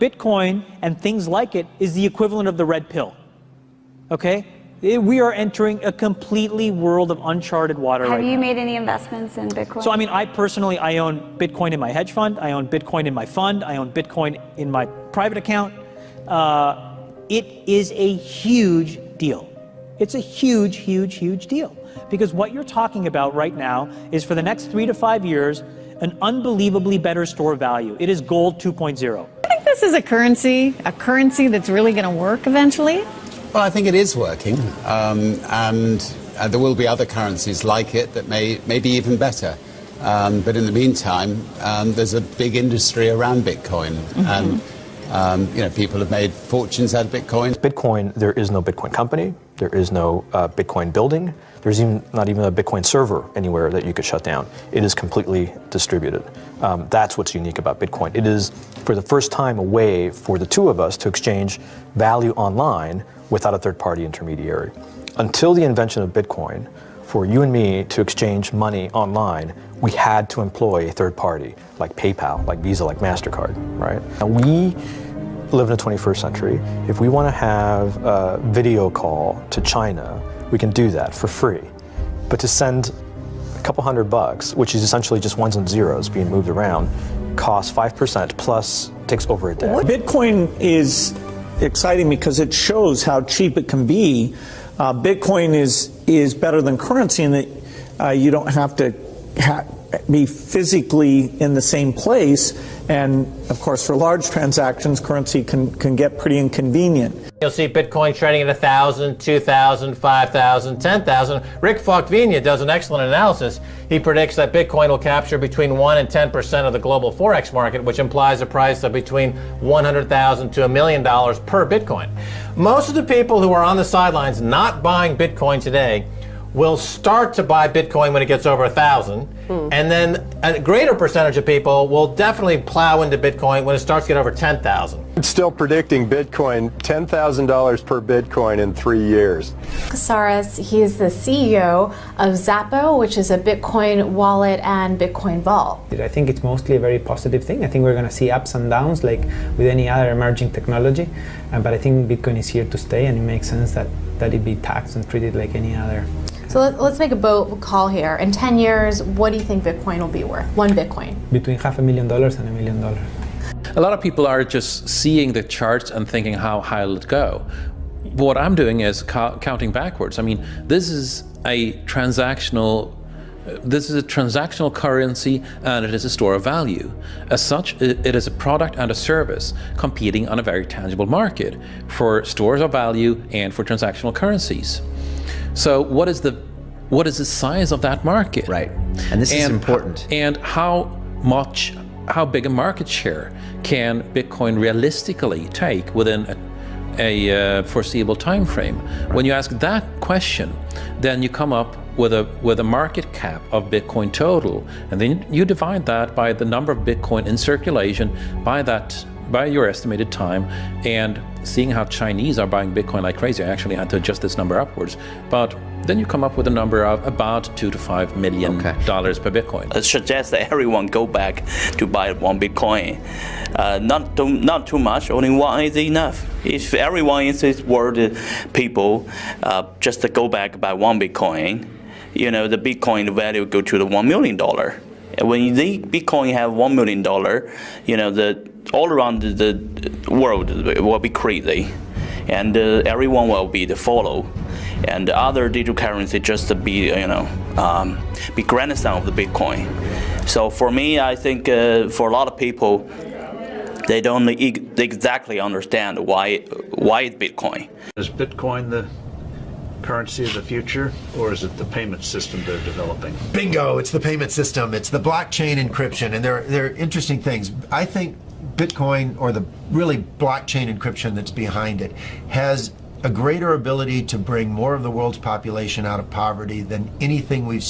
Bitcoin and things like it is the equivalent of the red pill. Okay? We are entering a completely world of uncharted water right now. Have you made any investments in Bitcoin? So, I mean, I own Bitcoin in my hedge fund. I own Bitcoin in my fund. I own Bitcoin in my private account. It is a huge deal. It's a huge, huge, huge deal. Because what you're talking about right now is for the next 3 to 5 years, an unbelievably better store value. It is gold 2.0. I think this is a currency that's really going to work eventually. Well, I think it is working, and there will be other currencies like it that may be even better. But in the meantime, there's a big industry around Bitcoin, and people have made fortunes out of Bitcoin. Bitcoin, there is no Bitcoin company, there is no Bitcoin building, there's not even a Bitcoin server anywhere that you could shut down. It is completely distributed. That's what's unique about Bitcoin. It is, for the first time, a way for the two of us to exchange value online without a third-party intermediary. Until the invention of Bitcoin, for you and me to exchange money online, we had to employ a third party, like PayPal, like Visa, like MasterCard, right? And we live in the 21st century. If we want to have a video call to China, we can do that for free. But to send a couple $100, which is essentially just ones and zeros being moved around, costs 5% plus takes over a day. Bitcoin is exciting because it shows how cheap it can be. Bitcoin is better than currency in that you don't have to be physically in the same place, and of course for large transactions currency can get pretty inconvenient. You'll see Bitcoin trading at 1,000, 2,000, 5,000, 10,000. Rick Falkvinia does an excellent analysis. He predicts that Bitcoin will capture between 1 and 10% of the global Forex market, which implies a price of between $100,000 to $1 million per Bitcoin. Most of the people who are on the sidelines not buying Bitcoin today will start to buy Bitcoin when it gets over 1,000, and then a greater percentage of people will definitely plow into Bitcoin when it starts to get over 10,000. It's still predicting Bitcoin $10,000 per Bitcoin in 3 years. Casares, he is the CEO of Xapo, which is a Bitcoin wallet and Bitcoin vault. I think it's mostly a very positive thing. I think we're going to see ups and downs like with any other emerging technology, but I think Bitcoin is here to stay, and it makes sense that it be taxed and treated like any other. So let's make a bold call here. In 10 years, what do you think Bitcoin will be worth? One Bitcoin? Between $500,000 and $1 million. A lot of people are just seeing the charts and thinking, how high will it go? What I'm doing is counting backwards. I mean, this is a transactional currency, and it is a store of value. As such, it is a product and a service competing on a very tangible market for stores of value and for transactional currencies. So what is the size of that market? Right, and this is important. And how big a market share can Bitcoin realistically take within a foreseeable time frame? Right. When you ask that question, then you come up with a market cap of Bitcoin total, and then you divide that by the number of Bitcoin in circulation by your estimated time, and seeing how Chinese are buying Bitcoin like crazy, I actually had to adjust this number upwards, but then you come up with a number of about $2 to $5 million per Bitcoin. I suggest that everyone go back to buy one Bitcoin. Not too much, only one is enough. If everyone in this world, people, just to go back buy one Bitcoin, the Bitcoin value go to the $1 million. And when the Bitcoin have $1 million, all around the world will be crazy, and everyone will be the follow, and the other digital currency just to be be grandson of the Bitcoin. So for me, I think for a lot of people, they don't exactly understand why it's Bitcoin. Is Bitcoin the currency of the future, or is it the payment system they're developing? Bingo! It's the payment system. It's the blockchain encryption, and they're interesting things. I think Bitcoin, or the really blockchain encryption that's behind it, has a greater ability to bring more of the world's population out of poverty than anything we've seen.